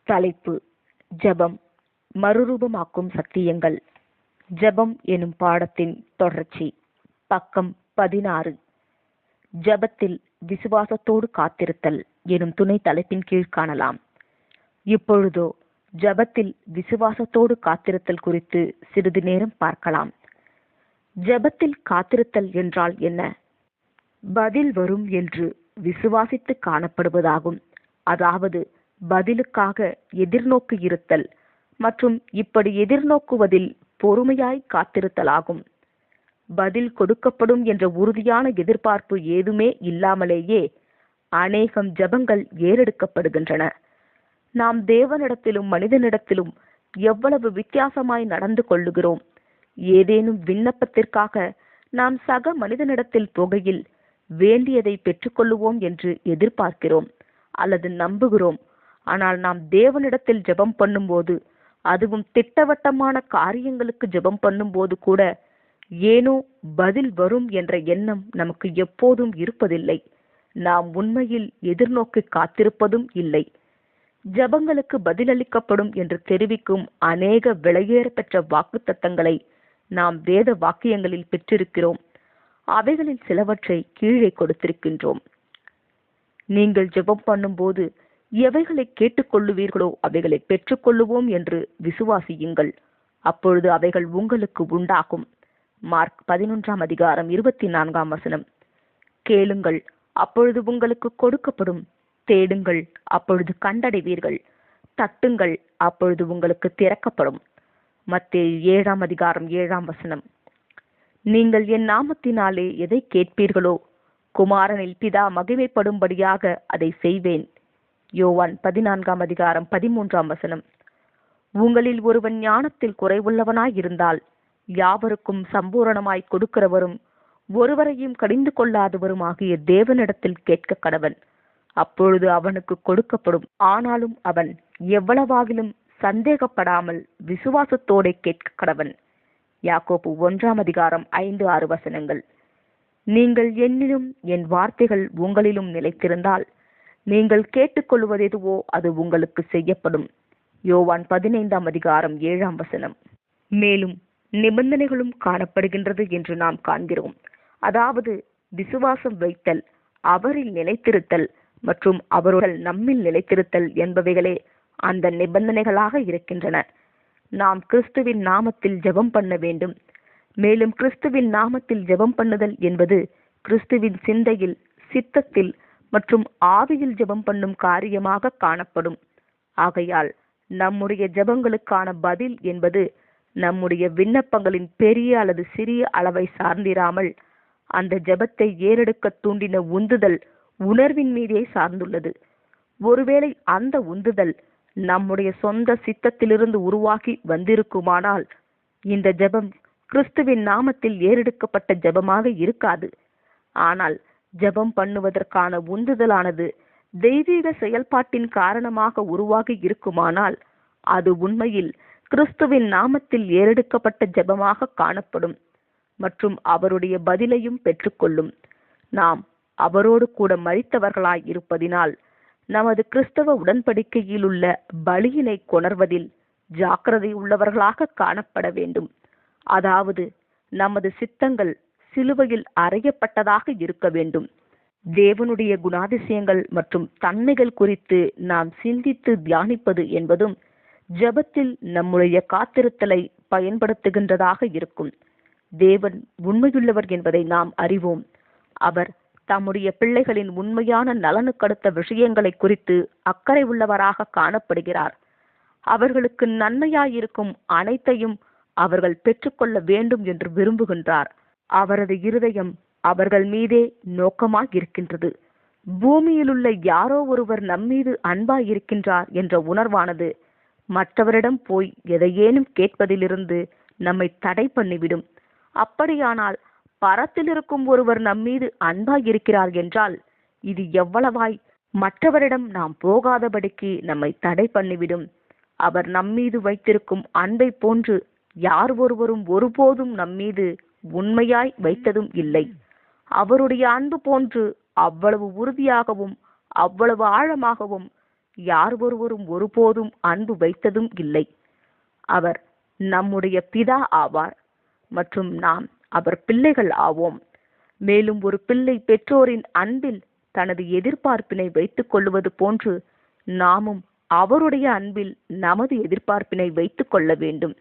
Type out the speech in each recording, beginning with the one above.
தலைப்பு: ஜெபம் மறுரூபமாக்கும் சத்தியங்கள். ஜெபம் எனும் பாடத்தின் தொடர்ச்சி. பக்கம் 16. ஜெபத்தில் விசுவாசத்தோடு காத்திருத்தல் எனும் துணை தலைப்பின் கீழ் காணலாம். இப்பொழுதோ ஜெபத்தில் விசுவாசத்தோடு காத்திருத்தல் குறித்து சிறிது நேரம் பார்க்கலாம். ஜெபத்தில் காத்திருத்தல் என்றால் என்ன? பதில் வரும் என்று விசுவாசித்து காணப்படுவதாகும். அதாவது பதிலுக்காக எதிர்நோக்கு இருத்தல் மற்றும் இப்படி எதிர்நோக்குவதில் பொறுமையாய் காத்திருத்தலாகும். பதில் கொடுக்கப்படும் என்ற உறுதியான எதிர்பார்ப்பு ஏதுமே இல்லாமலேயே அநேகம் ஜெபங்கள் ஏறெடுக்கப்படுகின்றன. நாம் தேவனிடத்திலும் மனிதனிடத்திலும் எவ்வளவு வித்தியாசமாய் நடந்து கொள்ளுகிறோம். ஏதேனும் விண்ணப்பத்திற்காக நாம் சக மனிதனிடத்தில் போகையில் வேண்டியதை பெற்றுக்கொள்ளுவோம் என்று எதிர்பார்க்கிறோம் அல்லது நம்புகிறோம். ஆனால் நாம் தேவனிடத்தில் ஜெபம் பண்ணும்போது, அதுவும் திட்டவட்டமான காரியங்களுக்கு ஜெபம் பண்ணும்போது கூட ஏனோ பதில் வரும் என்ற எண்ணம் நமக்கு எப்போதும் இருப்பதில்லை. நாம் உண்மையில் எதிர்நோக்கி காத்திருப்பதும் இல்லை. ஜெபங்களுக்கு பதிலளிக்கப்படும் என்று தெரிவிக்கும் அநேக விலையேற பெற்ற வாக்குத்தத்தங்களை நாம் வேத வாக்கியங்களில் பெற்றிருக்கிறோம். அவைகளில் சிலவற்றை கீழே கொடுத்திருக்கின்றோம். நீங்கள் ஜெபம் பண்ணும்போது எவைகளை கேட்டுக்கொள்ளுவீர்களோ அவைகளை பெற்றுக்கொள்ளுவோம் என்று விசுவாசியுங்கள். அப்பொழுது அவைகள் உங்களுக்கு உண்டாகும். மார்க் 11:24. கேளுங்கள், அப்பொழுது உங்களுக்கு கொடுக்கப்படும். தேடுங்கள், அப்பொழுது கண்டடைவீர்கள். தட்டுங்கள், அப்பொழுது உங்களுக்கு திறக்கப்படும். மத்தேயு 7:7. நீங்கள் என் நாமத்தினாலே எதை கேட்பீர்களோ குமாரனில் பிதா மகிமைப்படும்படியாக அதை செய்வேன். யோவான் 14:13. உங்களில் ஒருவன் ஞானத்தில் குறைவுள்ளவனாயிருந்தால் யாவருக்கும் சம்பூரணமாய் கொடுக்கிறவரும் ஒருவரையும் கடிந்து கொள்ளாதவரும் ஆகிய தேவனிடத்தில் கேட்க கடவன். அப்பொழுது அவனுக்கு கொடுக்கப்படும். ஆனாலும் அவன் எவ்வளவாகிலும் சந்தேகப்படாமல் விசுவாசத்தோടെ கேட்க கடவன். யாக்கோபு 1:5-6. நீங்கள் என்னிலும் என் வார்த்தைகள் உங்களிலும் நிலைத்திருந்தால் நீங்கள் கேட்டுக்கொள்வதெதுவோ அது உங்களுக்கு செய்யப்படும். யோவான் 15:7. மேலும் நிபந்தனைகளும் காணப்படுகின்றது என்று நாம் காண்கிறோம். அதாவது விசுவாசம் வைத்தல், அவரில் நிலைத்திருத்தல் மற்றும் அவர்கள் நம்மில் நிலைத்திருத்தல் என்பவைகளே அந்த நிபந்தனைகளாக இருக்கின்றன. நாம் கிறிஸ்துவின் நாமத்தில் ஜெபம் பண்ண வேண்டும். மேலும் கிறிஸ்துவின் நாமத்தில் ஜெபம் பண்ணுதல் என்பது கிறிஸ்துவின் சிந்தையில், சித்தத்தில் மற்றும் ஆவியில் ஜெபம் பண்ணும் காரியமாக காணப்படும். ஆகையால் நம்முடைய ஜெபங்களுக்கான பதில் என்பது நம்முடைய விண்ணப்பங்களின் பெரிய அல்லது சிறிய அளவை சார்ந்திராமல் அந்த ஜெபத்தை ஏறெடுக்க தூண்டின உந்துதல் உணர்வின் மீதே சார்ந்துள்ளது. ஒருவேளை அந்த உந்துதல் நம்முடைய சொந்த சித்தத்திலிருந்து உருவாகி வந்திருக்குமானால் இந்த ஜெபம் கிறிஸ்துவின் நாமத்தில் ஏறெடுக்கப்பட்ட ஜெபமாக இருக்காது. ஆனால் ஜெபம் பண்ணுவதற்கான உந்துதலானது தெய்வீக செயல்பாட்டின் காரணமாக உருவாகி இருக்குமானால் அது உண்மையில் கிறிஸ்துவின் நாமத்தில் ஏறெடுக்கப்பட்ட ஜெபமாக காணப்படும் மற்றும் அவருடைய பதிலையும் பெற்றுக்கொள்ளும். நாம் அவரோடு கூட மரித்தவர்களாய் இருப்பதினால் நமது கிறிஸ்தவ உடன்படிக்கையில் உள்ள பலியினை கொணர்வதில் ஜாக்கிரதை உள்ளவர்களாக காணப்பட வேண்டும். அதாவது நமது சித்தங்கள் சிலுவையில் அறையப்பட்டதாக இருக்க வேண்டும். தேவனுடைய குணாதிசயங்கள் மற்றும் தன்மைகள் குறித்து நாம் சிந்தித்து தியானிப்பது என்பதும் ஜெபத்தில் நம்முடைய காத்திருத்தலை பயன்படுத்துகின்றதாக இருக்கும். தேவன் உண்மையுள்ளவர் என்பதை நாம் அறிவோம். அவர் தம்முடைய பிள்ளைகளின் உண்மையான நலனுக்கடுத்த விஷயங்களை குறித்து அக்கறை உள்ளவராக காணப்படுகிறார். அவர்களுக்கு நன்மையாயிருக்கும் அனைத்தையும் அவர்கள் பெற்றுக்கொள்ள வேண்டும் என்று விரும்புகின்றார். அவரது இருதயம் அவர்கள் மீதே நோக்கமாயிருக்கின்றது. பூமியிலுள்ள யாரோ ஒருவர் நம்மீது அன்பாயிருக்கின்றார் என்ற உணர்வானது மற்றவரிடம் போய் எதையேனும் கேட்பதிலிருந்து நம்மை தடை பண்ணிவிடும். அப்படியானால் பரத்தில் இருக்கும் ஒருவர் நம்மீது அன்பாயிருக்கிறார் என்றால் இது எவ்வளவாய் மற்றவரிடம் நாம் போகாதபடிக்கு நம்மை தடை பண்ணிவிடும். அவர் நம்மீது வைத்திருக்கும் அன்பை போன்று யார் ஒருவரும் ஒருபோதும் நம்மீது உண்மையாய் வைத்ததும் இல்லை. அவருடைய அன்பு போன்று அவ்வளவு உறுதியாகவும் அவ்வளவு ஆழமாகவும் யார் ஒருவரும் ஒருபோதும் அன்பு வைத்ததும் இல்லை. அவர் நம்முடைய பிதா ஆவார் மற்றும் நாம் அவர் பிள்ளைகள் ஆவோம். மேலும் ஒரு பிள்ளை பெற்றோரின் அன்பில் தனது எதிர்பார்ப்பினை வைத்துக் கொள்வது போன்று நாமும் அவருடைய அன்பில் நமது எதிர்பார்ப்பினை வைத்துக் கொள்ள வேண்டும்.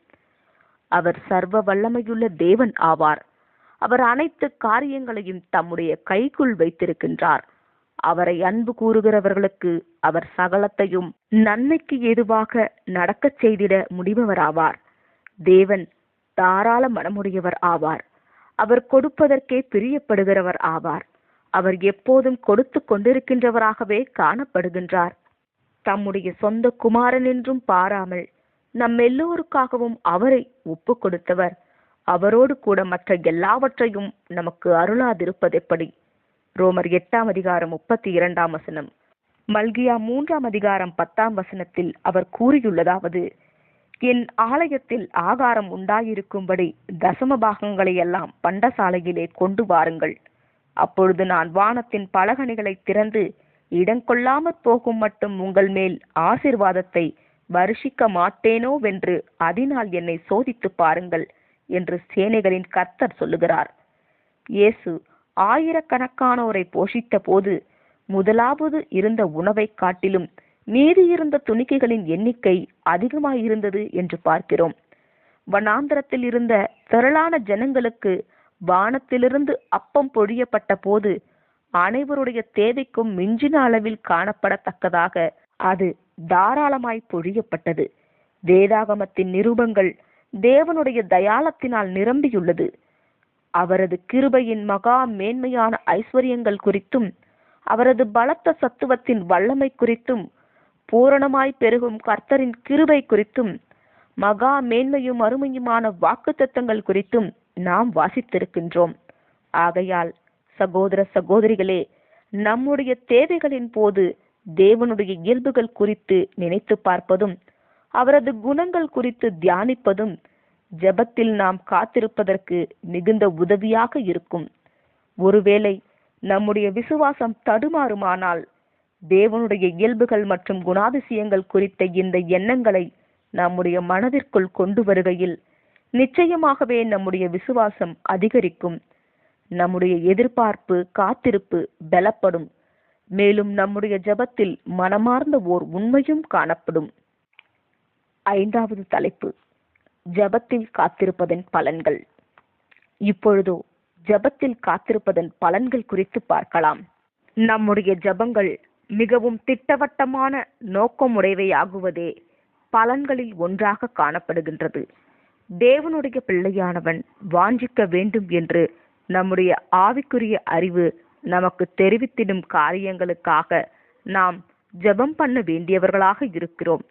அவர் சர்வ வல்லமையுள்ள தேவன் ஆவார். அவர் அனைத்து காரியங்களையும் தம்முடைய கைக்குள் வைத்திருக்கின்றார். அவரை அன்பு கூறுகிறவர்களுக்கு அவர் சகலத்தையும் நன்மைக்கு ஏதுவாக நடக்கச் செய்திட முடிபவராவார். தேவன் தாராள மனமுடையவர் ஆவார். அவர் கொடுப்பதற்கே பிரியப்படுகிறவர் ஆவார். அவர் எப்போதும் கொடுத்து கொண்டிருக்கின்றவராகவே காணப்படுகின்றார். தம்முடைய சொந்த குமாரன் என்றும் பாராமல் நம் எல்லோருக்காகவும் அவரை ஒப்பு கொடுத்தவர் அவரோடு கூட மற்ற எல்லாவற்றையும் நமக்கு அருளாதிருப்பதெப்படி? ரோமர் 8:32 மல்கியா 3:10 அவர் கூறியுள்ளதாவது, என் ஆலயத்தில் ஆகாரம் உண்டாயிருக்கும்படி தசம பாகங்களை எல்லாம் பண்டசாலையிலே கொண்டு வாருங்கள். அப்பொழுது நான் வானத்தின் பலகணிகளை திறந்து இடங்கொள்ளாமற் போகும் மட்டும் உங்கள் மேல் ஆசீர்வாதத்தை வருஷிக்க மாட்டேனோவென்று அதனால் என்னை சோதித்து பாருங்கள் என்று சேனைகளின் கர்த்தர் சொல்லுகிறார். இயேசு ஆயிரக்கணக்கானோரை போஷித்த போது முதலாவது இருந்த உணவை காட்டிலும் மீதியிருந்த துணிக்கைகளின் எண்ணிக்கை அதிகமாயிருந்தது என்று பார்க்கிறோம். வனாந்தரத்தில் இருந்த திரளான ஜனங்களுக்கு வானத்திலிருந்து அப்பம் பொழியப்பட்ட போது அனைவருடைய தேவைக்கும் மிஞ்சின அளவில் காணப்படத்தக்கதாக அது தாராளமாய் பொழியப்பட்டது. வேதாகமத்தின் நிருபங்கள் தேவனுடைய தயாளத்தினால் நிரம்பியுள்ளது. அவரது கிருபையின் மகா மேன்மையான ஐஸ்வர்யங்கள் குறித்தும் அவரது பலத்த சத்துவத்தின் வல்லமை குறித்தும் பூரணமாய் பெருகும் கர்த்தரின் கிருபை குறித்தும் மகா மேன்மையும் அருமையுமான வாக்குத்தத்தங்கள் குறித்தும் நாம் வாசித்திருக்கின்றோம். ஆகையால் சகோதர சகோதரிகளே, நம்முடைய தேவைகளின் போது தேவனுடைய இயல்புகள் குறித்து நினைத்து பார்ப்பதும் அவரது குணங்கள் குறித்து தியானிப்பதும் ஜெபத்தில் நாம் காத்திருப்பதற்கு மிகுந்த உதவியாக இருக்கும். ஒருவேளை நம்முடைய விசுவாசம் தடுமாறுமானால் தேவனுடைய இயல்புகள் மற்றும் குணாதிசயங்கள் குறித்த இந்த எண்ணங்களை நம்முடைய மனதிற்குள் கொண்டு வருகையில் நிச்சயமாகவே நம்முடைய விசுவாசம் அதிகரிக்கும். நம்முடைய எதிர்பார்ப்பு காத்திருப்பு பலப்படும். மேலும் நம்முடைய ஜெபத்தில் மனமார்ந்த ஓர் உண்மையும் காணப்படும். 5வது தலைப்பு, ஜெபத்தில் காத்திருப்பதன் பலன்கள். இப்பொழுதோ ஜெபத்தில் காத்திருப்பதன் பலன்கள் குறித்து பார்க்கலாம். நம்முடைய ஜெபங்கள் மிகவும் திட்டவட்டமான நோக்கமுடையவையாகுவதே பலன்களில் ஒன்றாக காணப்படுகின்றது. தேவனுடைய பிள்ளையானவன் வாஞ்சிக்க வேண்டும் என்று நம்முடைய ஆவிக்குரிய அறிவு நமக்கு தெரிவித்திடும் காரியங்களுக்காக நாம் ஜெபம் பண்ண வேண்டியவர்களாக இருக்கிறோம்.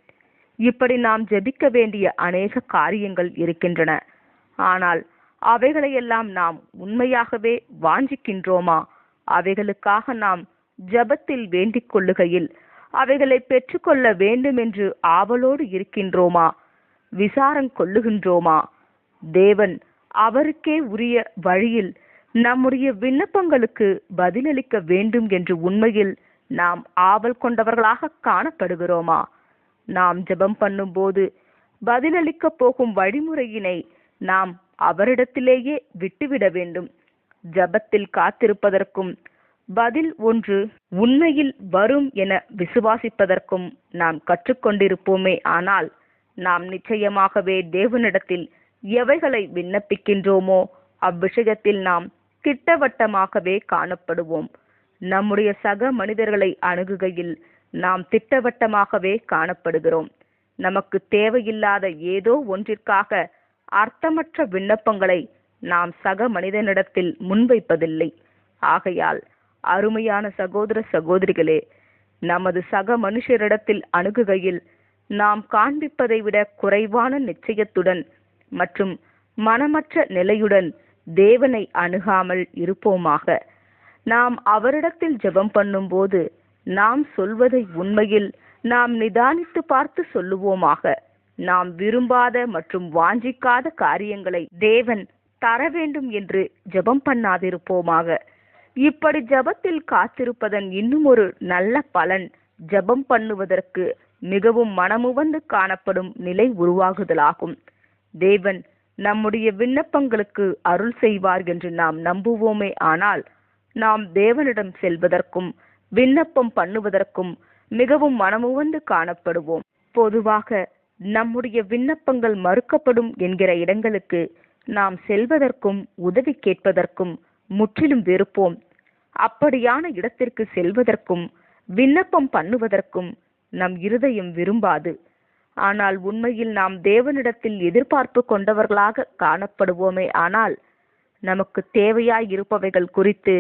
இப்படி நாம் ஜெபிக்க வேண்டிய அநேக காரியங்கள் இருக்கின்றன. ஆனால் அவைகளையெல்லாம் நாம் உண்மையாகவே வாஞ்சிக்கின்றோமா? அவைகளுக்காக நாம் ஜெபத்தில் வேண்டிக் கொள்ளுகையில் அவைகளை பெற்றுக்கொள்ள வேண்டும் என்று ஆவலோடு இருக்கின்றோமா? விசாரம் கொள்ளுகின்றோமா? தேவன் அவருக்கே உரிய வழியில் நம்முடைய விண்ணப்பங்களுக்கு பதிலளிக்க வேண்டும் என்று உண்மையில் நாம் ஆவல் கொண்டவர்களாக காணப்படுகிறோமா? நாம் ஜெபம் பண்ணும்போது பதிலளிக்க போகும் வழிமுறையினை நாம் அவரிடத்திலேயே விட்டுவிட வேண்டும். ஜெபத்தில் காத்திருப்பதற்கும் பதில் ஒன்று உண்மையில் வரும் என விசுவாசிப்பதற்கும் நாம் கற்றுக்கொண்டிருப்போமே. ஆனால் நாம் நிச்சயமாகவே தேவனிடத்தில் எவைகளை விண்ணப்பிக்கின்றோமோ அவ்விஷயத்தில் நாம் திட்டவட்டமாகவே காணப்படுவோம். நம்முடைய சக மனிதர்களை அணுகுகையில் நாம் திட்டவட்டமாகவே காணப்படுகிறோம். நமக்கு தேவையில்லாத ஏதோ ஒன்றிற்காக அர்த்தமற்ற விண்ணப்பங்களை நாம் சக மனிதனிடத்தில் முன்வைப்பதில்லை. ஆகையால் அருமையான சகோதர சகோதரிகளே, நமது சக மனுஷரிடத்தில் அணுகுகையில் நாம் காண்பிப்பதை விட குறைவான நிச்சயத்துடன் மற்றும் மனமற்ற நிலையுடன் தேவனை அணுகாமல் இருப்போமாக. நாம் அவரிடத்தில் ஜெபம் பண்ணும்போது நாம் சொல்வதை உண்மையில் நாம் நிதானித்து பார்த்து சொல்லுவோமாக. நாம் விரும்பாத மற்றும் வாஞ்சிக்காத காரியங்களை தேவன் தர வேண்டும் என்று ஜெபம் பண்ணாதிருப்போமாக. இப்படி ஜெபத்தில் காத்திருப்பதன் இன்னும் ஒரு நல்ல பலன் ஜெபம் பண்ணுவதற்கு மிகவும் மனமுவந்து காணப்படும் நிலை உருவாகுதலாகும். தேவன் நம்முடைய விண்ணப்பங்களுக்கு அருள் செய்வார் என்று நாம் நம்புவோமே, ஆனால் நாம் தேவனிடம் செல்வதற்கும் விண்ணப்பம் பண்ணுவதற்கும் மிகவும் மனமுவந்து காணப்படுவோம். பொதுவாக நம்முடைய விண்ணப்பங்கள் மறுக்கப்படும் என்கிற இடங்களுக்கு நாம் செல்வதற்கும் உதவி கேட்பதற்கும் முற்றிலும் வெறுப்போம். அப்படியான இடத்திற்கு செல்வதற்கும் விண்ணப்பம் பண்ணுவதற்கும் நம் இருதயம் விரும்பாது. ஆனால் உண்மையில் நாம் தேவனிடத்தில் எதிர்பார்ப்பு கொண்டவர்களாக காணப்படுவோமே, ஆனால் நமக்கு தேவையாய் இருப்பவைகள் குறித்து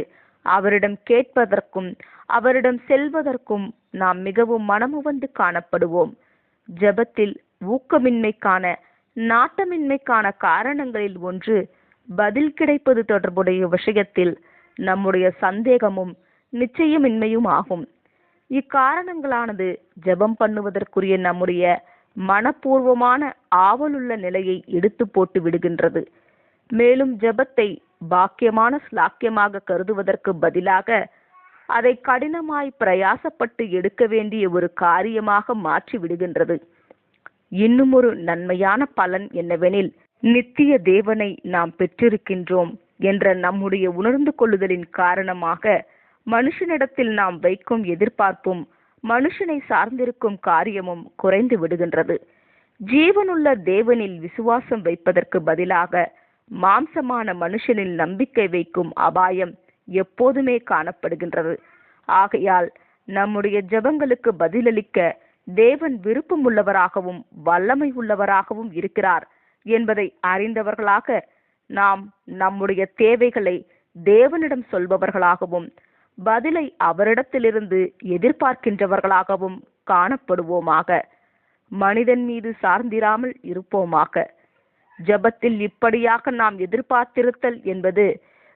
அவரிடம் கேட்பதற்கும் அவரிடம் செல்வதற்கும் நாம் மிகவும் மனமுவந்து காணப்படுவோம். ஜெபத்தில் ஊக்கமின்மைக்கான நாட்டமின்மைக்கான காரணங்களில் ஒன்று பதில் கிடைப்பது தொடர்புடைய விஷயத்தில் நம்முடைய சந்தேகமும் நிச்சயமின்மையும் ஆகும். இக்காரணங்களானது ஜெபம் பண்ணுவதற்குரிய நம்முடைய மனப்பூர்வமான ஆவலுள்ள நிலையை எடுத்து போட்டு விடுகின்றது. மேலும் ஜெபத்தை பாக்கியமான ஸ்லாக்கியமாக கருதுவதற்கு பதிலாக அதை கடினமாய் பிரயாசப்பட்டு எடுக்க வேண்டிய ஒரு காரியமாக மாற்றி விடுகின்றது. இன்னும் ஒரு நன்மையான பலன் என்னவெனில், நித்திய தேவனை நாம் பெற்றிருக்கின்றோம் என்ற நம்முடைய உணர்ந்து கொள்ளுதலின் காரணமாக மனுஷனிடத்தில் நாம் வைக்கும் எதிர்பார்ப்பும் மனுஷனை சார்ந்திருக்கும் காரியமும் குறைந்து விடுகின்றது. ஜீவனுள்ள தேவனில் விசுவாசம் வைப்பதற்கு பதிலாக மாம்சமான மனுஷனில் நம்பிக்கை வைக்கும் அபாயம் எப்போதுமே காணப்படுகின்றது. ஆகையால் நம்முடைய ஜெபங்களுக்கு பதிலளிக்க தேவன் விருப்பம் உள்ளவராகவும் வல்லமை உள்ளவராகவும் இருக்கிறார் என்பதை அறிந்தவர்களாக நாம் நம்முடைய தேவைகளை தேவனிடம் சொல்பவர்களாகவும் பதிலை அவரிடத்திலிருந்து எதிர்பார்க்கின்றவர்களாகவும் காணப்படுவோமாக. மனிதன் மீது சார்ந்திராமல் இருப்போமாக. ஜெபத்தில் இப்படியாக நாம் எதிர்பார்த்திருத்தல் என்பது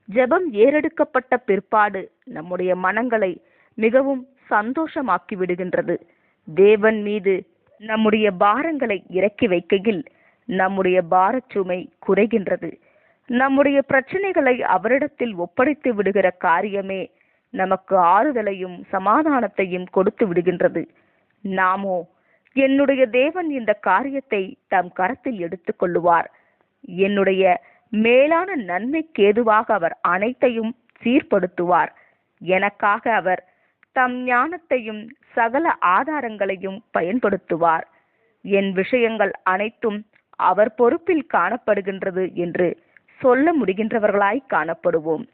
ஜெபம் ஏறெடுக்கப்பட்ட பிற்பாடு நம்முடைய மனங்களை மிகவும் சந்தோஷமாக்கி விடுகின்றது. தேவன் மீது நம்முடைய பாரங்களை இறக்கி வைக்கையில் நம்முடைய பாரச்சுமை குறைகின்றது. நம்முடைய பிரச்சனைகளை அவரிடத்தில் ஒப்படைத்து விடுகிற காரியமே நமக்கு ஆறுதலையும் சமாதானத்தையும் கொடுத்து விடுகின்றது. நாமோ, என்னுடைய தேவன் இந்த காரியத்தை தம் கரத்தில் எடுத்துக் கொள்ளுவார், என்னுடைய மேலான நன்மைக்கேதுவாக அவர் அனைத்தையும் சீர்படுத்துவார், எனக்காக அவர் தம் ஞானத்தையும் சகல ஆதாரங்களையும் பயன்படுத்துவார், என் விஷயங்கள் அனைத்தும் அவர் பொறுப்பில் காணப்படுகின்றது என்று சொல்ல முடிகின்றவர்களாய் காணப்படுவோம்.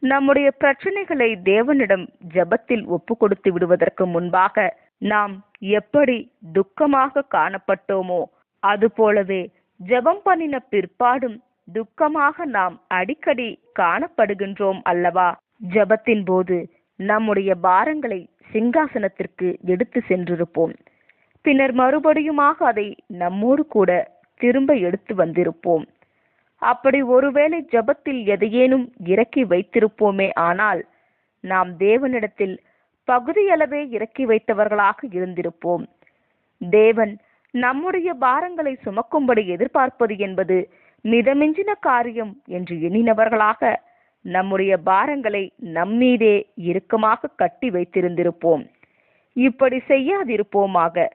நம்முடைய பிரச்சனைகளை தேவனிடம் ஜெபத்தில் ஒப்பு கொடுத்து விடுவதற்கு முன்பாக நாம் எப்படி துக்கமாக காணப்பட்டோமோ அதுபோலவே ஜெபம் பண்ணின பிற்பாடும் துக்கமாக நாம் அடிக்கடி காணப்படுகின்றோம் அல்லவா? ஜெபத்தின் போது நம்முடைய பாரங்களை சிங்காசனத்திற்கு எடுத்து சென்றிருப்போம். பின்னர் மறுபடியுமாக அதை நம்மோடு கூட திரும்ப எடுத்து வந்திருப்போம். அப்படி ஒருவேளை ஜெபத்தில் எதையேனும் இறக்கி வைத்திருப்போமே, ஆனால் நாம் தேவனிடத்தில் பகுதியளவே இறக்கி வைத்தவர்களாக இருந்திருப்போம். தேவன் நம்முடைய பாரங்களை சுமக்கும்படி எதிர்பார்ப்பது என்பது மிதமிஞ்சின காரியம் என்று எண்ணினவர்களாக நம்முடைய பாரங்களை நம்மீதே இறுக்கமாக கட்டி வைத்திருந்திருப்போம். இப்படி செய்யாதிருப்போமாக.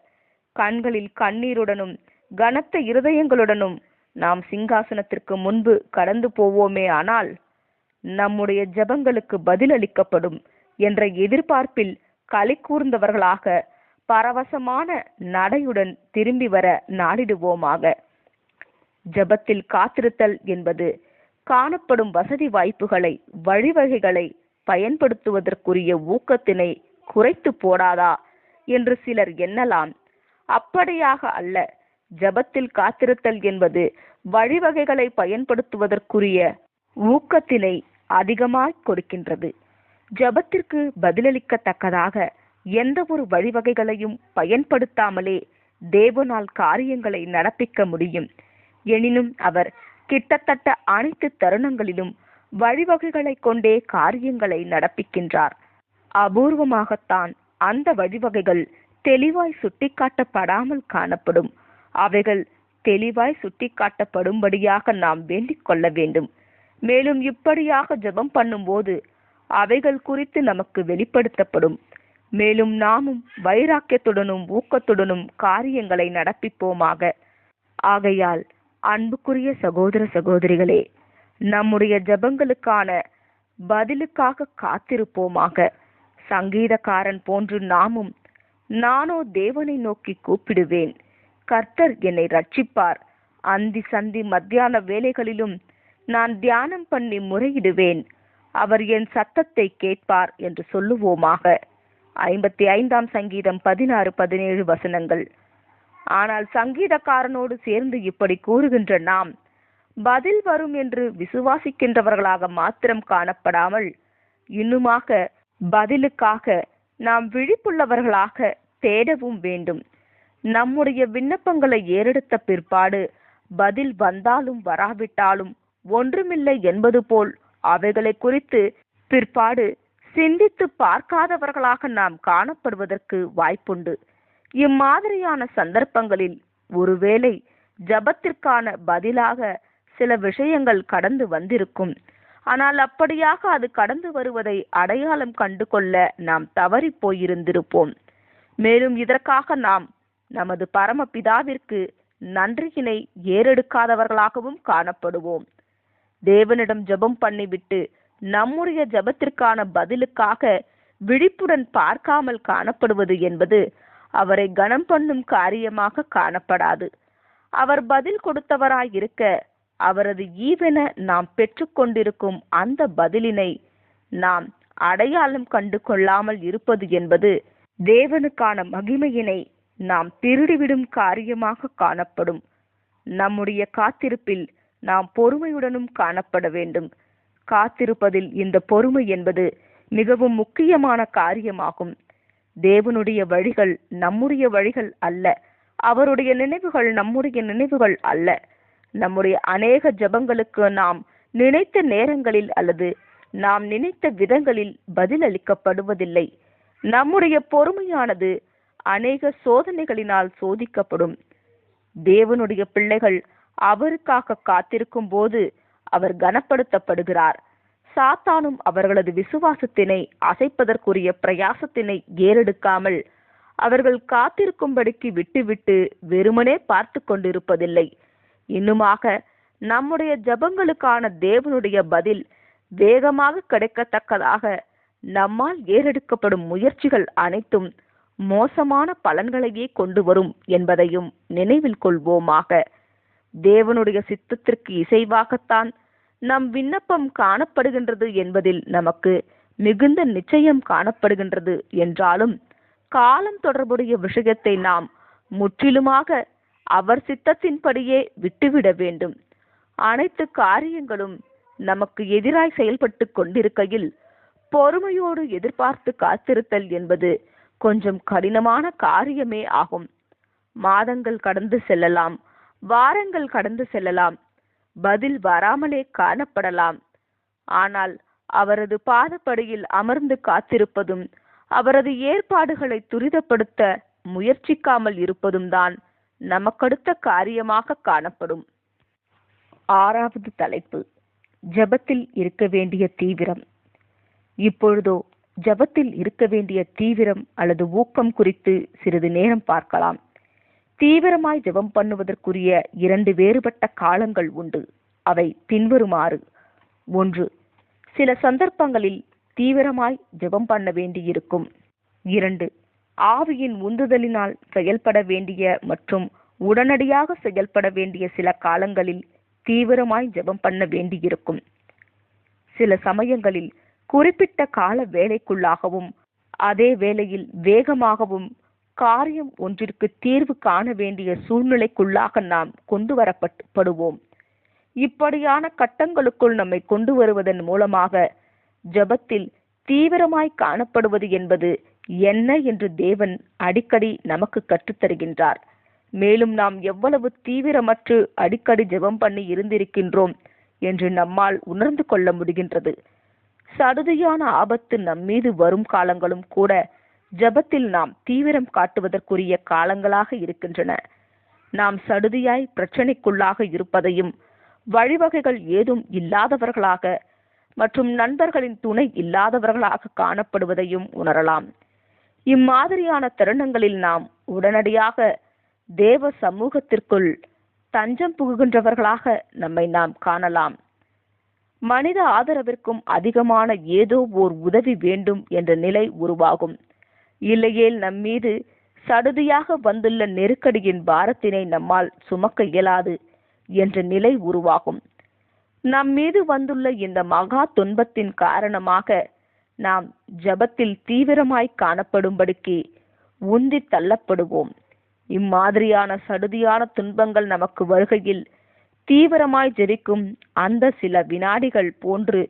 கண்களில் கண்ணீருடனும் கனத்த இருதயங்களுடனும் நாம் சிங்காசனத்திற்கு முன்பு கடந்து போவோமே, ஆனால் நம்முடைய ஜெபங்களுக்கு பதிலளிக்கப்படும் என்ற எதிர்பார்ப்பில் களி கூர்ந்தவர்களாக பரவசமான நடையுடன் திரும்பி வர நாடிடுவோமாக. ஜெபத்தில் காத்திருத்தல் என்பது காணப்படும் வசதி வாய்ப்புகளை வழிவகைகளை பயன்படுத்துவதற்குரிய ஊக்கத்தினை குறைத்து போடாதா என்று சிலர் எண்ணலாம். அப்படியாக அல்ல. ஜெபத்தில் காத்திருத்தல் என்பது வழிவகைகளை பயன்படுத்துவதற்குரிய ஊக்கத்தினை அதிகமாய் கொடுக்கின்றது. ஜெபத்திற்கு பதிலளிக்கத்தக்கதாக எந்த ஒரு வழிவகைகளையும் பயன்படுத்தாமலே தேவனால் காரியங்களை நடப்பிக்க முடியும். எனினும் அவர் கிட்டத்தட்ட அனைத்து தருணங்களிலும் வழிவகைகளை கொண்டே காரியங்களை நடப்பிக்கின்றார். அபூர்வமாகத்தான் அந்த வழிவகைகள் தெளிவாய் சுட்டிக்காட்டப்படாமல் காணப்படும். அவைகள் தெளிவாய் சுட்டிக்காட்டப்படும்படியாக நாம் வேண்டிக் கொள்ள வேண்டும். மேலும் இப்படியாக ஜெபம் பண்ணும்போது அவைகள் குறித்து நமக்கு வெளிப்படுத்தப்படும். மேலும் நாமும் வைராக்கியத்துடனும் ஊக்கத்துடனும் காரியங்களை நடப்பிப்போமாக. ஆகையால் அன்புக்குரிய சகோதர சகோதரிகளே, நம்முடைய ஜெபங்களுக்கான பதிலுக்காக காத்திருப்போமாக. சங்கீதக்காரன் போன்று நாமும், நானோ தேவனை நோக்கி கூப்பிடுவேன், கர்த்தர் என்னை ரட்சிப்பார், அந்தி சந்தி மத்தியான வேளைகளிலும் நான் தியானம் பண்ணி முறையிடுவேன், அவர் என் சத்தத்தை கேட்பார் என்று சொல்லுவோமாக. 55ஆம் சங்கீதம் 16-17 வசனங்கள். ஆனால் சங்கீதக்காரனோடு சேர்ந்து இப்படி கூறுகின்ற நாம் பதில் வரும் என்று விசுவாசிக்கின்றவர்களாக மாத்திரம் காணப்படாமல், இன்னுமாக பதிலுக்காக நாம் விழிப்புள்ளவர்களாக தேடவும் வேண்டும். நம்முடைய விண்ணப்பங்களை ஏறெடுத்த பிற்பாடு பதில் வந்தாலும் வராவிட்டாலும் ஒன்றுமில்லை என்பது போல் அவைகளை குறித்து பிற்பாடு சிந்தித்து பார்க்காதவர்களாக நாம் காணப்படுவதற்கு வாய்ப்புண்டு. இம்மாதிரியான சந்தர்ப்பங்களில் ஒருவேளை ஜபத்திற்கான பதிலாக சில விஷயங்கள் கடந்து வந்திருக்கும். ஆனால் அப்படியாக அது கடந்து வருவதை அடையாளம் கண்டு கொள்ள நாம் தவறி போயிருந்திருப்போம். மேலும் இதற்காக நாம் நமது பரமபிதாவிற்கு நன்றியினை ஏறெடுக்காதவர்களாகவும் காணப்படுவோம். தேவனிடம் ஜெபம் பண்ணிவிட்டு நம்முடைய ஜெபத்திற்கான பதிலுக்காக விழிப்புடன் பார்க்காமல் காணப்படுவது என்பது அவரை கனம் பண்ணும் காரியமாக காணப்படாது. அவர் பதில் கொடுத்தவராயிருக்க அவரது ஈவென நாம் பெற்றுக்கொண்டிருக்கும் அந்த பதிலினை நாம் அடையாளம் கண்டு கொள்ளாமல் இருப்பது என்பது தேவனுக்கான மகிமையினை நாம் திருடிவிடும் காரியமாக காணப்படும். நம்முடைய காத்திருப்பில் நாம் பொறுமையுடனும் காணப்பட வேண்டும். காத்திருப்பதில் இந்த பொறுமை என்பது மிகவும் முக்கியமான காரியமாகும். தேவனுடைய வழிகள் நம்முடைய வழிகள் அல்ல, அவருடைய நினைவுகள் நம்முடைய நினைவுகள் அல்ல. நம்முடைய அநேக ஜெபங்களுக்கு நாம் நினைத்த நேரங்களில் அல்லது நாம் நினைத்த விதங்களில் பதிலளிக்கப்படுவதில்லை. நம்முடைய பொறுமையானது அநேக சோதனைகளினால் சோதிக்கப்படும். தேவனுடைய பிள்ளைகள் அவருக்காக காத்திருக்கும் போது அவர் கனப்படுத்தப்படுகிறார். சாத்தானும் அவர்களது விசுவாசத்தினை அசைப்பதற்குரிய பிரயாசத்தினை ஏறெடுக்காமல் அவர்கள் காத்திருக்கும்படிக்கு விட்டுவிட்டு வெறுமனே பார்த்து கொண்டிருப்பதில்லை. இன்னுமாக நம்முடைய ஜெபங்களுக்கான தேவனுடைய பதில் வேகமாக கிடைக்கத்தக்கதாக நம்மால் ஏறெடுக்கப்படும் முயற்சிகள் அனைத்தும் மோசமான பலன்களையே கொண்டு வரும் என்பதையும் நினைவில் கொள்வோமாக. தேவனுடைய சித்தத்திற்கு இசைவாகத்தான் நம் விண்ணப்பம் காணப்படுகின்றது என்பதில் நமக்கு மிகுந்த நிச்சயம் காணப்படுகின்றது என்றாலும், காலம் தொடர்புடைய விஷயத்தை நாம் முற்றிலுமாக அவர் சித்தத்தின்படியே விட்டுவிட வேண்டும். அனைத்து காரியங்களும் நமக்கு எதிராய் செயல்பட்டு கொண்டிருக்கையில் பொறுமையோடு எதிர்பார்த்து காத்திருத்தல் என்பது கொஞ்சம் கடினமான காரியமே ஆகும். மாதங்கள் கடந்து செல்லலாம், வாரங்கள் கடந்து செல்லலாம், பதில் வராமலே காணப்படலாம். ஆனால் அவரது பாதப்படியில் அமர்ந்து காத்திருப்பதும் அவரது ஏற்பாடுகளை துரிதப்படுத்த முயற்சிக்காமல் இருப்பதும் தான் நமக்கடுத்த காரியமாக காணப்படும். 6வது தலைப்பு, ஜெபத்தில் இருக்க வேண்டிய தீவிரம். இப்பொழுதோ ஜெபத்தில் இருக்க வேண்டிய தீவிரம் அல்லது ஊக்கம் குறித்து சிறிது நேரம் பார்க்கலாம். தீவிரமாய் ஜெபம் பண்ணுவதற்குரிய 2 வேறுபட்ட காலங்கள் உண்டு. அவை பின்வருமாறு: 1. சில சந்தர்ப்பங்களில் தீவிரமாய் ஜெபம் பண்ண வேண்டியிருக்கும். 2. ஆவியின் உந்துதலினால் செயல்பட வேண்டிய மற்றும் உடனடியாக செயல்பட வேண்டிய சில காலங்களில் தீவிரமாய் ஜெபம் பண்ண வேண்டியிருக்கும். சில சமயங்களில் குறிப்பிட்ட கால வேளைக்குள்ளாகவும் அதே வேளையில் வேகமாகவும் காரியம் ஒன்றிற்கு தீர்வு காண வேண்டிய சூழ்நிலைக்குள்ளாக நாம் கொண்டு வரப்படுவோம். இப்படியான கட்டங்களுக்குள் நம்மை கொண்டு வருவதன் மூலமாக ஜெபத்தில் தீவிரமாய் காணப்படுவது என்பது என்ன என்று தேவன் அடிக்கடி நமக்கு கற்றுத்தருகின்றார். மேலும் நாம் எவ்வளவு தீவிரமற்று அடிக்கடி ஜெபம் பண்ணி இருந்திருக்கின்றோம் என்று நம்மால் உணர்ந்து கொள்ள முடிகின்றது. சடுதியான ஆபத்து நம்மீது வரும் காலங்களும் கூட ஜெபத்தில் நாம் தீவிரம் காட்டுவதற்குரிய காலங்களாக இருக்கின்றன. நாம் சடுதியாய் பிரச்சனைக்குள்ளாக இருப்பதையும் வழிவகைகள் ஏதும் இல்லாதவர்களாக மற்றும் நண்பர்களின் துணை இல்லாதவர்களாக காணப்படுவதையும் உணரலாம். இம்மாதிரியான தருணங்களில் நாம் உடனடியாக தேவ சமூகத்திற்குள் தஞ்சம் புகுகின்றவர்களாக நம்மை நாம் காணலாம். மனித ஆதரவிற்கும் அதிகமான ஏதோ ஓர் உதவி வேண்டும் என்ற நிலை உருவாகும். இல்லையேல் நம்மீது சடுதியாக வந்துள்ள நெருக்கடியின் பாரத்தினை நம்மால் சுமக்க இயலாது என்ற நிலை உருவாகும். நம்மீது வந்துள்ள இந்த மகா துன்பத்தின் காரணமாக நாம் ஜெபத்தில் தீவிரமாய் காணப்படும்படிக்கு உந்தி தள்ளப்படுவோம். இம்மாதிரியான சடுதியான துன்பங்கள் நமக்கு வருகையில் தீவிரமாய் ஜெபிக்கும் அந்த சில வினாடிகள் போன்று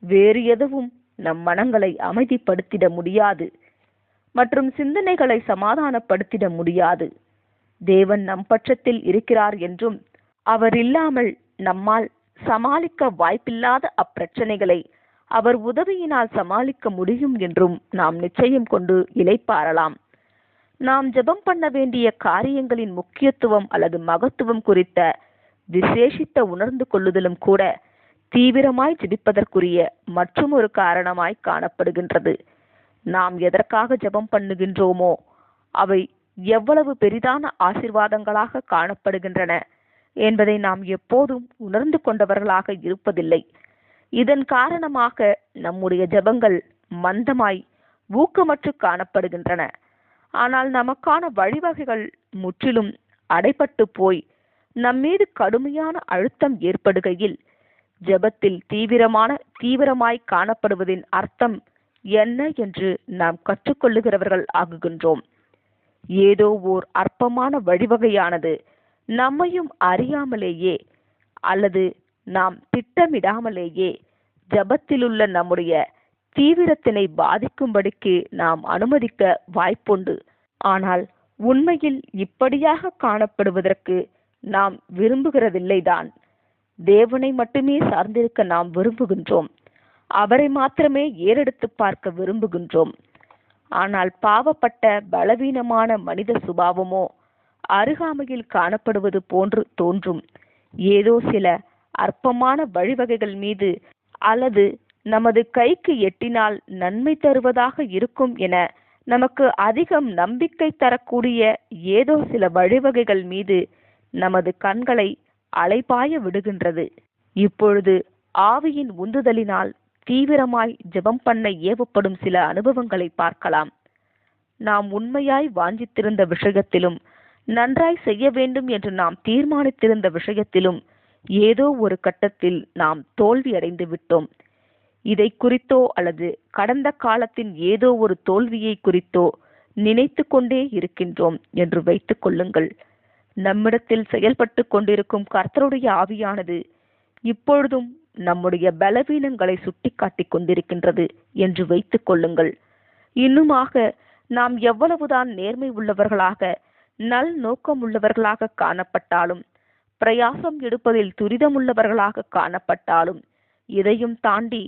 வேறு எதுவும் நம் மனங்களை அமைதிப்படுத்திட முடியாது மற்றும் சிந்தனைகளை சமாதானப்படுத்திட முடியாது. தேவன் நம் பட்சத்தில் இருக்கிறார் என்றும் அவர் இல்லாமல் நம்மால் சமாளிக்க வாய்ப்பில்லாத அப்பிரச்சனைகளை அவர் உதவியினால் சமாளிக்க முடியும் என்றும் நாம் நிச்சயம் கொண்டு இளைப்பாறலாம். நாம் ஜெபம் பண்ண வேண்டிய காரியங்களின் முக்கியத்துவம் அல்லது மகத்துவம் குறித்த விசேஷித்த உணர்ந்து கொள்ளுதலும் கூட தீவிரமாய் ஜெபிப்பதற்குரிய மற்றும் ஒரு காரணமாய் காணப்படுகின்றது. நாம் எதற்காக ஜெபம் பண்ணுகின்றோமோ அவை எவ்வளவு பெரிதான ஆசீர்வாதங்களாக காணப்படுகின்றன என்பதை நாம் எப்போதும் உணர்ந்து கொண்டவர்களாக இருப்பதில்லை. இதன் காரணமாக நம்முடைய ஜெபங்கள் மந்தமாய் ஊக்கமற்று காணப்படுகின்றன. ஆனால் நமக்கான வழிவகைகள் முற்றிலும் அடைபட்டு போய் நம்மீது கடுமையான அழுத்தம் ஏற்படுகையில் ஜெபத்தில் தீவிரமாய் காணப்படுவதின் அர்த்தம் என்ன என்று நாம் கற்றுக்கொள்ளுகிறவர்கள் ஆகுகின்றோம். ஏதோ ஓர் அற்பமான வழிவகையானது நம்மையும் அறியாமலேயே அல்லது நாம் திட்டமிடாமலேயே ஜெபத்திலுள்ள நம்முடைய தீவிரத்தினை பாதிக்கும்படிக்கு நாம் அனுமதிக்க வாய்ப்புண்டு. ஆனால் உண்மையில் இப்படியாக காணப்படுவதற்கு நாம் விரும்புகிறதில்லைதான். தேவனை மட்டுமே சார்ந்திருக்க நாம் விரும்புகின்றோம். அவரை மாத்திரமே ஏறெடுத்து பார்க்க விரும்புகின்றோம். ஆனால் பாவப்பட்ட பலவீனமான மனித சுபாவமோ அருகாமையில் காணப்படுவது போன்று தோன்றும் ஏதோ சில அற்பமான வழிவகைகள் மீது அல்லது நமது கைக்கு எட்டினால் நன்மை தருவதாக இருக்கும் என நமக்கு அதிகம் நம்பிக்கை தரக்கூடிய ஏதோ சில வழிவகைகள் மீது நமது கண்களை அலைபாய விடுகின்றது. இப்பொழுது ஆவியின் உந்துதலினால் தீவிரமாய் ஜெபம் பண்ண ஏவப்படும் சில அனுபவங்களை பார்க்கலாம். நாம் உண்மையாய் வாஞ்சித்திருந்த விஷயத்திலும் நன்றாய் செய்ய வேண்டும் என்று நாம் தீர்மானித்திருந்த விஷயத்திலும் ஏதோ ஒரு கட்டத்தில் நாம் தோல்வி அடைந்து விட்டோம். இதை குறித்தோ அல்லது கடந்த காலத்தின் ஏதோ ஒரு தோல்வியை குறித்தோ நினைத்து கொண்டே இருக்கின்றோம் என்று வைத்துக் கொள்ளுங்கள். நம்மிடத்தில் செயல்பட்டு கொண்டிருக்கும் கர்த்தருடைய ஆவியானது இப்பொழுதும் நம்முடைய பலவீனங்களை சுட்டிக்காட்டிக் கொண்டிருக்கின்றது என்று வைத்துக் கொள்ளுங்கள். இன்னுமாக நாம் எவ்வளவுதான் நேர்மை உள்ளவர்களாக நல் நோக்கம் உள்ளவர்களாக காணப்பட்டாலும் பிரயாசம் எடுப்பதில் துரிதமுள்ளவர்களாக காணப்பட்டாலும் இதையும் தாண்டி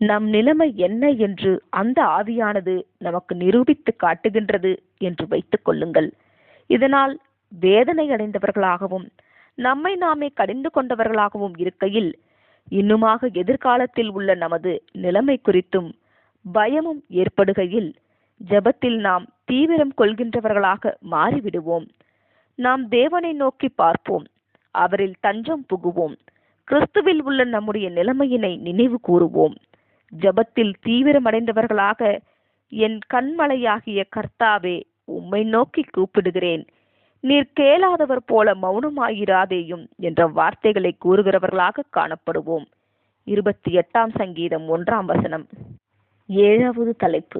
நம் நிலைமை என்ன என்று அந்த ஆவியானது நமக்கு நிரூபித்து காட்டுகின்றது என்று வைத்துக் கொள்ளுங்கள். இதனால் வேதனை அடைந்தவர்களாகவும் நம்மை நாமே கடிந்து கொண்டவர்களாகவும் இருக்கையில் இன்னுமாக எதிர்காலத்தில் உள்ள நமது நிலைமை குறித்தும் பயமும் ஏற்படுகையில் ஜெபத்தில் நாம் தீவிரம் கொள்கின்றவர்களாக மாறிவிடுவோம். நாம் தேவனை நோக்கி பார்ப்போம், அவரில் தஞ்சம் புகுவோம், கிறிஸ்துவில் உள்ள நம்முடைய நிலைமையினை நினைவு கூறுவோம். ஜெபத்தில் தீவிரமடைந்தவர்களாக என் கண்மலையாகிய கர்த்தாவே உம்மை நோக்கி கூப்பிடுகிறேன், நீர் கேளாதவர் போல மௌனமாயிராதேயும் என்ற வார்த்தைகளை கூறுகிறவர்களாக காணப்படுவோம். 28ஆம் சங்கீதம் 1ஆம் வசனம். 7வது தலைப்பு,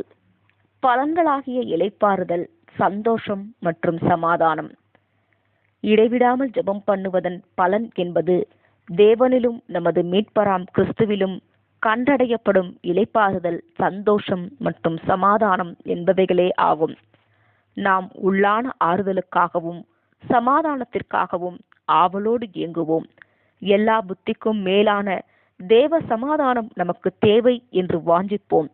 பலன்களாகிய இளைப்பாறுதல், சந்தோஷம் மற்றும் சமாதானம். இடைவிடாமல் ஜெபம் பண்ணுவதன் பலன் என்பது தேவனிலும் நமது மீட்பராம் கிறிஸ்துவிலும் கண்டடையப்படும் இளைப்பாறுதல், சந்தோஷம் மற்றும் சமாதானம் என்பவைகளே ஆகும். நாம் உள்ளான ஆறுதலுக்காகவும் சமாதானத்திற்காகவும் ஆவலோடு இயங்குவோம். எல்லா புத்திக்கும் மேலான தேவ சமாதானம் நமக்கு தேவை என்று வாஞ்சிப்போம்.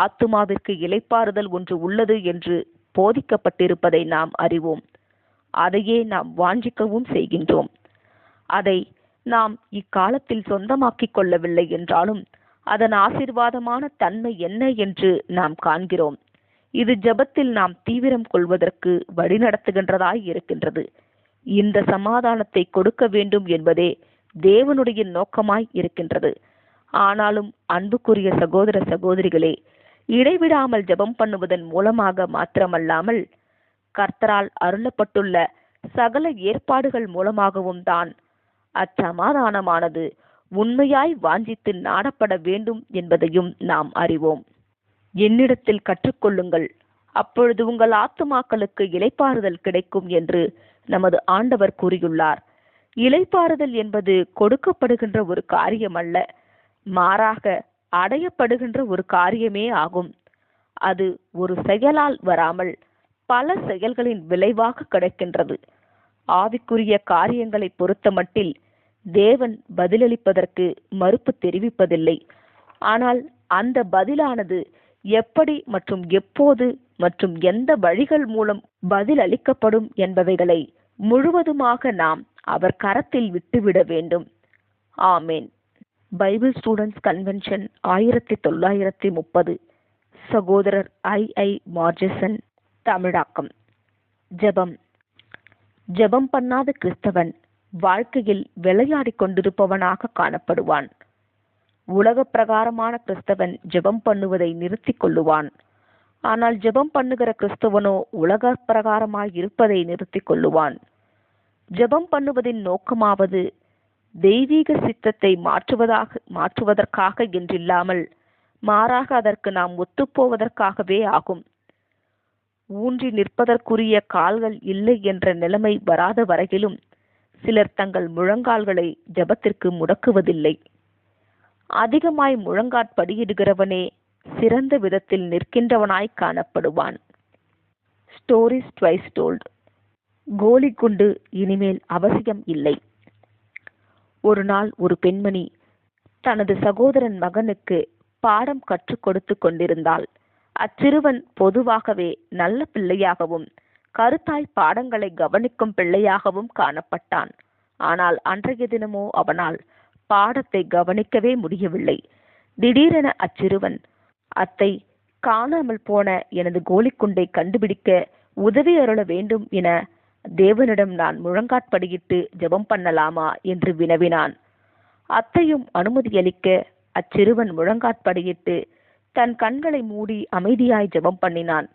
ஆத்துமாவிற்கு இளைப்பாறுதல் ஒன்று உள்ளது என்று போதிக்கப்பட்டிருப்பதை நாம் அறிவோம். அதையே நாம் வாஞ்சிக்கவும் செய்கின்றோம். அதை நாம் இக்காலத்தில் சொந்தமாக்கிக் கொள்ளவில்லை என்றாலும் அதன் ஆசீர்வாதமான தன்மை என்ன என்று நாம் காண்கிறோம். இது ஜெபத்தில் நாம் தீவிரம் கொள்வதற்கு வழிநடத்துகின்றதாய் இருக்கின்றது. இந்த சமாதானத்தை கொடுக்க வேண்டும் என்பதே தேவனுடைய நோக்கமாய் இருக்கின்றது. ஆனாலும் அன்புக்குரிய சகோதர சகோதரிகளே, இடைவிடாமல் ஜெபம் பண்ணுவதன் மூலமாக மாத்திரமல்லாமல் கர்த்தரால் அருளப்பட்டுள்ள சகல ஏற்பாடுகள் மூலமாகவும் தான் அச்சமாதானமானது உண்மையாய் வாஞ்சித்து நாடப்பட வேண்டும் என்பதையும் நாம் அறிவோம். என்னிடத்தில் கற்றுக்கொள்ளுங்கள், அப்பொழுது உங்கள் ஆத்துமாக்களுக்கு இளைப்பாறுதல் கிடைக்கும் என்று நமது ஆண்டவர் கூறியுள்ளார். இளைப்பாறுதல் என்பது கொடுக்கப்படுகின்ற ஒரு காரியம் அல்ல, மாறாக அடையப்படுகின்ற ஒரு காரியமே ஆகும். அது ஒரு செயலால் வராமல் பல செயல்களின் விளைவாக கிடைக்கின்றது. ஆவிக்குரிய காரியங்களை பொறுத்தமட்டில் தேவன் பதிலளிப்பதற்கு மறுப்பு தெரிவிப்பதில்லை. ஆனால் அந்த பதிலானது எப்படி மற்றும் எப்போது மற்றும் எந்த வழிகள் மூலம் பதில் அளிக்கப்படும் என்பவைகளை முழுவதுமாக நாம் அவர் கரத்தில் விட்டுவிட வேண்டும். ஆமேன். Bible students convention 1930. சகோதரர் I. மார்ஜெசன். தமிழாக்கம். ஜெபம். ஜெபம் பண்ணாத கிறிஸ்தவன் வாழ்க்கையில் விளையாடிக் கொண்டிருப்பவனாக காணப்படுவான். உலக பிரகாரமான கிறிஸ்தவன் ஜெபம் பண்ணுவதை நிறுத்திக் கொள்ளுவான். ஆனால் ஜெபம் பண்ணுகிற கிறிஸ்தவனோ உலக பிரகாரமாய் இருப்பதை நிறுத்திக் கொள்ளுவான். ஜெபம் பண்ணுவதின் நோக்கமாவது தெய்வீக சித்தத்தை மாற்றுவதற்காக என்றில்லாமல் மாறாக அதற்கு நாம் ஒத்துப்போவதற்காகவே ஆகும். ஊன்றி நிற்பதற்குரிய கால்கள் இல்லை என்ற நிலைமை வராத வரையிலும் சிலர் தங்கள் முழங்கால்களை ஜெபத்திற்கு முடக்குவதில்லை. அதிகமாய் முழங்காற்படியிடுகிறவனே சிறந்த விதத்தில் நிற்கின்றவனாய் காணப்படுவான். Stories twice told. கோலி குண்டு இனிமேல் அவசியம் இல்லை. ஒரு நாள் ஒரு பெண்மணி தனது சகோதரன் மகனுக்கு பாடம் கற்றுக் கொடுத்து கொண்டிருந்தாள். அச்சிறுவன் பொதுவாகவே நல்ல பிள்ளையாகவும் கருத்தாய் பாடங்களை கவனிக்கும் பிள்ளையாகவும் காணப்பட்டான். ஆனால் அன்றைய தினமோ அவனால் பாடத்தை கவனிக்கவே முடியவில்லை. திடீரென அச்சிறுவன், அத்தை, காணாமல் போன எனது கோலிக்குண்டை கண்டுபிடிக்க உதவி அருள வேண்டும் என தேவனிடம் நான் முழங்காற்படியிட்டு ஜெபம் பண்ணலாமா என்று வினவினான். அத்தையும் அனுமதியளிக்க அச்சிறுவன் முழங்காற்படியிட்டு தன் கண்களை மூடி அமைதியாய் ஜெபம் பண்ணினான்.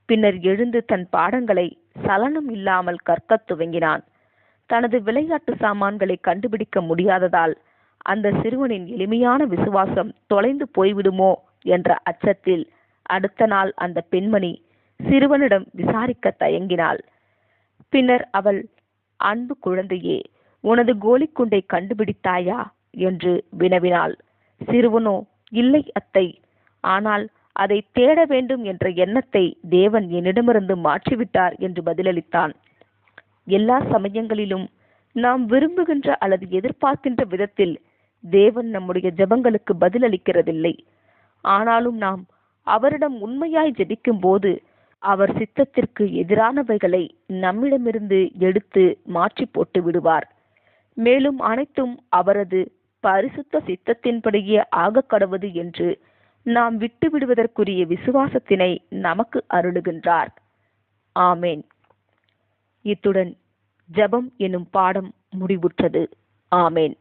பின்னர் எழுந்து தன் பாடங்களை சலனம் இல்லாமல் கற்கத் துவங்கினான். தனது விளையாட்டு சாமான்களை கண்டுபிடிக்க முடியாததால் அந்த சிறுவனின் எளிமையான விசுவாசம் தொலைந்து போய்விடுமோ என்ற அச்சத்தில் அடுத்த நாள் அந்த பெண்மணி சிறுவனிடம் விசாரிக்க தயங்கினாள். பின்னர் அவள், அன்பு குழந்தையே, உனது கோலிக்குண்டை கண்டுபிடித்தாயா என்று வினவினாள். சிறுவனோ, இல்லை அத்தை, ஆனால் அதை தேட வேண்டும் என்ற எண்ணத்தை தேவன் என்னிடமிருந்து மாற்றிவிட்டார் என்று பதிலளித்தான். எல்லா சமயங்களிலும் நாம் விரும்புகின்ற அல்லது எதிர்பார்க்கின்ற விதத்தில் தேவன் நம்முடைய ஜெபங்களுக்கு பதிலளிக்கிறதில்லை. ஆனாலும் நாம் அவரிடம் உண்மையாய் ஜெபிக்கும் போது அவர் சித்தத்திற்கு எதிரானவைகளை நம்மிடமிருந்து எடுத்து மாற்றி போட்டு விடுவார். மேலும் அனைத்தும் அவரது பரிசுத்த சித்தத்தின்படியே ஆகக்கடவது என்று நாம் விட்டு விடுவதற்குரிய விசுவாசத்தினை நமக்கு அருளுகின்றார். ஆமேன். இத்துடன் ஜெபம் எனும் பாடம் முடிவுற்றது. ஆமேன்.